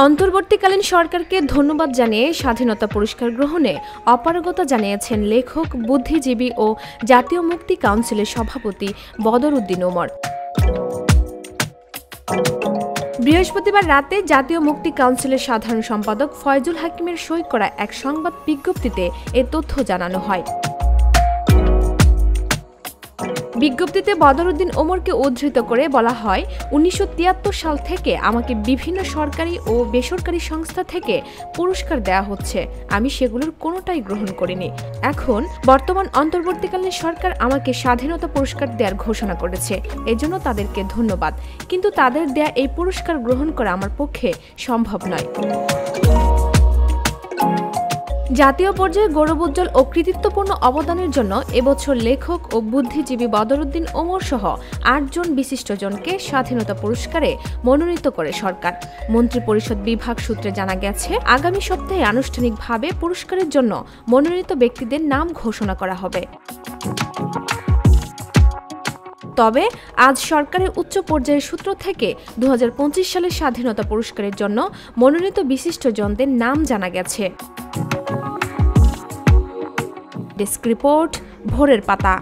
অন্তর্বর্তীকালীন সরকারকে ধন্যবাদ জানিয়ে স্বাধীনতা পুরস্কার গ্রহণে অপারগতা জানিয়েছেন লেখক, বুদ্ধিজীবী ও জাতীয় মুক্তি কাউন্সিলের সভাপতি বদর উদ্দিন ওমর। বৃহস্পতিবার রাতে জাতীয় মুক্তি কাউন্সিলের সাধারণ সম্পাদক ফয়জুল হাকিমের সই করা এক সংবাদ বিজ্ঞপ্তিতে এ তথ্য জানানো হয়। বিজ্ঞপ্তিতে বদর উদ্দিন ওমরকে উদ্ধৃত করে বলা হয়, ১৯৭৩ সাল থেকে আমাকে বিভিন্ন সরকারি ও বেসরকারি সংস্থা থেকে পুরস্কার দেওয়া হচ্ছে। আমি সেগুলোর কোনোটাই গ্রহণ করিনি। এখন বর্তমান অন্তর্বর্তীকালীন সরকার আমাকে স্বাধীনতা পুরস্কার দেওয়ার ঘোষণা করেছে, এজন্য তাদেরকে ধন্যবাদ। কিন্তু তাদের দেয়া এই পুরস্কার গ্রহণ করা আমার পক্ষে সম্ভব নয়। জাতীয় পর্যায়ে গৌরবোজ্জ্বল ও কৃতিত্বপূর্ণ অবদানের জন্য এবছর লেখক ও বুদ্ধিজীবী বদর উদ্দিন ওমর সহ ৮ জন বিশিষ্টজনকে স্বাধীনতা পুরস্কারে মনোনীত করে সরকার। মন্ত্রিপরিষদ বিভাগ সূত্রে জানা গেছে, আগামী সপ্তাহে আনুষ্ঠানিকভাবে পুরস্কারের জন্য মনোনীত ব্যক্তিদের নাম ঘোষণা করা হবে। তবে আজ সরকারের উচ্চ পর্যায়ের সূত্র থেকে ২০২৫ সালের স্বাধীনতা পুরস্কারের জন্য মনোনীত বিশিষ্টজনদের নাম জানা গেছে। ডেস্ক রিপোর্ট, ভোরের পাতা।